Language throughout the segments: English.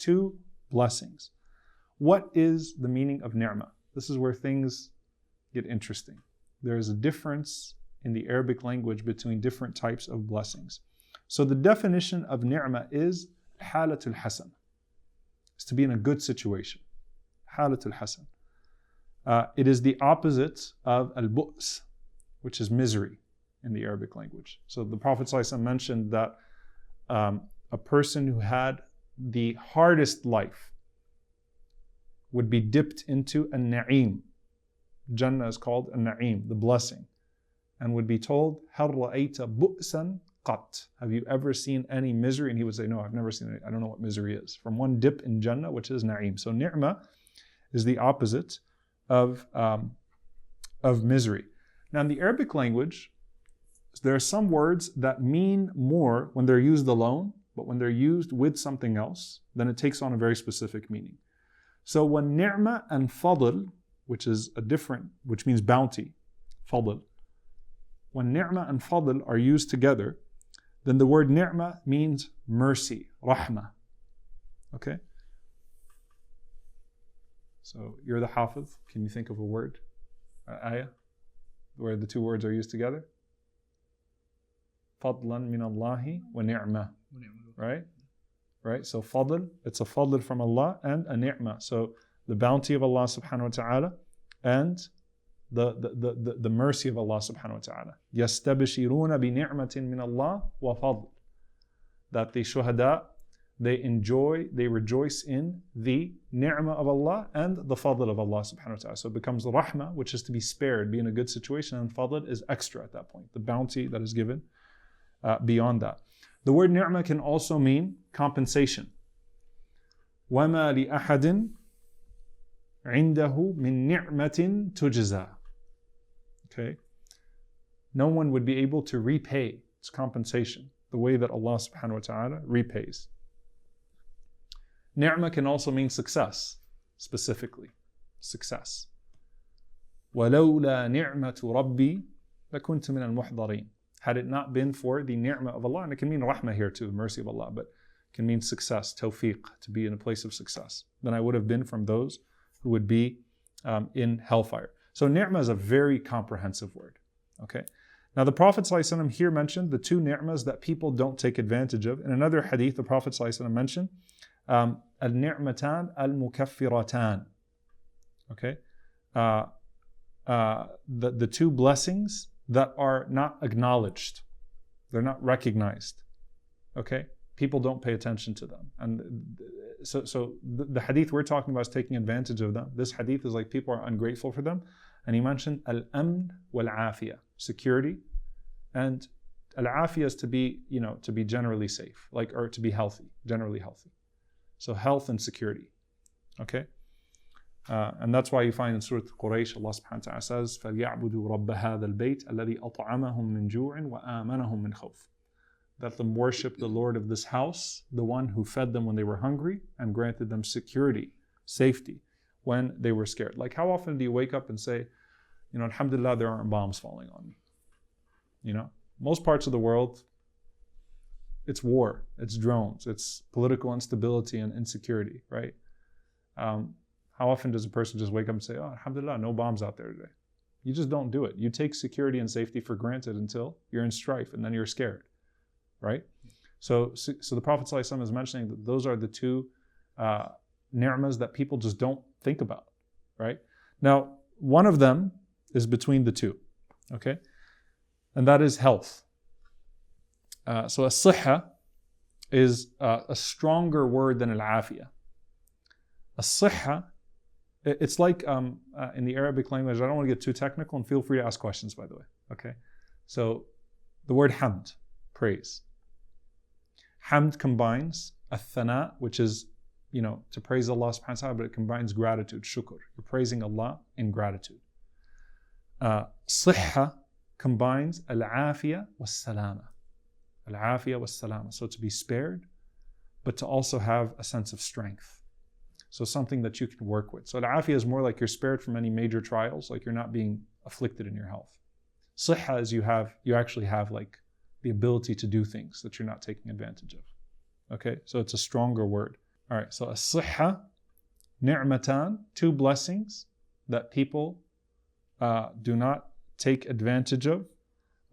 two blessings. What is the meaning of ni'mah? This is where things get interesting. There is a difference in the Arabic language between different types of blessings. So the definition of ni'mah is halatul hasan. It's to be in a good situation. Halatul hasan. It is the opposite of al-bu's, which is misery in the Arabic language. So the Prophet ﷺ mentioned that a person who had the hardest life would be dipped into a na'im. Jannah is called a na'im, the blessing, and would be told, هَلْ رَأَيْتَ بُؤْسًا قَطْ? Have you ever seen any misery? And he would say, no, I've never seen it. I don't know what misery is. From one dip in Jannah, which is na'im. So ni'mah is the opposite of misery. Now in the Arabic language, there are some words that mean more when they're used alone, but when they're used with something else, then it takes on a very specific meaning. So when ni'mah and fadl, which means bounty, fadl. When ni'mah and fadl are used together, then the word ni'mah means mercy, rahmah. Okay? So you're the hafiz. Can you think of a word, ayah, where the two words are used together? Fadlan min Allahi wa ni'mah. Right? Right? So fadl, it's a fadl from Allah and a ni'mah. So the bounty of Allah subhanahu wa ta'ala and the mercy of Allah subhanahu wa ta'ala. يَسْتَبْشِرُونَ بِنِعْمَةٍ مِّنَ اللَّهِ وَفَضْلٍ. That the shuhada, they rejoice in the ni'mah of Allah and the fadl of Allah subhanahu wa ta'ala. So it becomes the rahmah, which is to be spared, be in a good situation, and fadl is extra at that point, the bounty that is given beyond that. The word ni'mah can also mean compensation. وَمَا لِأَحَدٍ عِنْدَهُ مِن نِعْمَةٍ تُجْزَى. Okay? No one would be able to repay its compensation the way that Allah subhanahu wa ta'ala repays. Ni'mah can also mean success, specifically. Success. وَلَوْلَا نِعْمَةُ رَبِّي لَكُنْتُ مِنَ الْمُحْضَرِينَ. Had it not been for the ni'mah of Allah, and it can mean rahmah here too, mercy of Allah, but it can mean success, tawfiq, to be in a place of success, then I would have been from those who would be in hellfire. So ni'mah is a very comprehensive word. Okay. Now the Prophet ﷺ here mentioned the two ni'mahs that people don't take advantage of. In another hadith, the Prophet ﷺ mentioned al-ni'matan al-mukaffiratan. Okay. The two blessings that are not acknowledged, they're not recognized. Okay, people don't pay attention to them, and so the hadith we're talking about is taking advantage of them. This hadith is like people are ungrateful for them, and he mentioned al-amn wal-afiyah, security, and al-afiyah is to be generally safe, or to be healthy, generally healthy. So health and security. Okay. And that's why you find in Surah Quraysh, Allah subhanahu wa ta'ala says, فَلْيَعْبُدُوا رَبَّ هَذَا الْبَيْتِ الَّذِي أَطْعَمَهُم مِّن جُوعٍ وَآمَنَهُم مِّن خَوْفٍ. That them worship the Lord of this house, the one who fed them when they were hungry and granted them security, safety, when they were scared. Like how often do you wake up and say, alhamdulillah, there aren't bombs falling on me? Most parts of the world, it's war, it's drones, it's political instability and insecurity, right? How often does a person just wake up and say, oh, alhamdulillah, no bombs out there today? You just don't do it. You take security and safety for granted until you're in strife, and then you're scared, right? So the Prophet ﷺ is mentioning that those are the two ni'mas that people just don't think about, right? Now, one of them is between the two, okay? And that is health. So as-sihha is a stronger word than al-afiyah. As-sihha, it's like in the Arabic language, I don't want to get too technical, and feel free to ask questions, by the way. Okay? So the word hamd, praise. Hamd combines ath-thana, which is, to praise Allah subhanahu wa ta'ala, but it combines gratitude, shukr. You're praising Allah in gratitude. Sihha combines al-afiyah was-salama. Al-afiyah was-salama. So to be spared, but to also have a sense of strength. So something that you can work with. So al-afiyah is more like you're spared from any major trials, like you're not being afflicted in your health. Sihha is you actually have like the ability to do things that you're not taking advantage of. Okay, so it's a stronger word. All right, so as-sihha, ni'matan, two blessings that people do not take advantage of.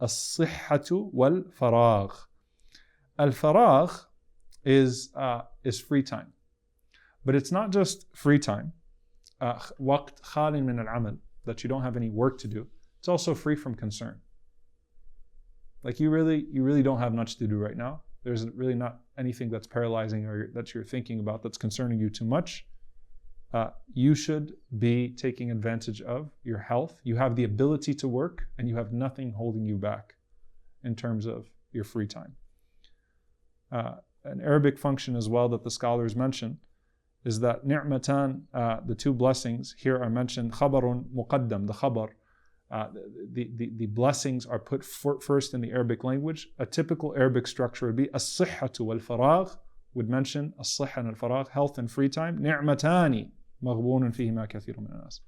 As-sihhatu wal-faragh. Al-faragh is free time. But it's not just free time. Waqt khalin min al-amal, that you don't have any work to do. It's also free from concern. Like you really don't have much to do right now. There's really not anything that's paralyzing or that you're thinking about that's concerning you too much. You should be taking advantage of your health. You have the ability to work and you have nothing holding you back in terms of your free time. An Arabic function as well that the scholars mention is that ni'matan, the two blessings here are mentioned, khabarun muqaddam, the khabar. The blessings are put first in the Arabic language. A typical Arabic structure would be as-sihhatu wal-faragh, would mention as-sihha and al-faragh, health and free time. Ni'matani maghbunun fihima kathirun min an-nas,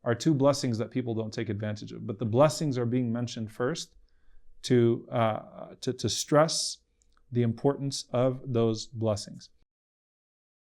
are two blessings that people don't take advantage of. But the blessings are being mentioned first to stress the importance of those blessings.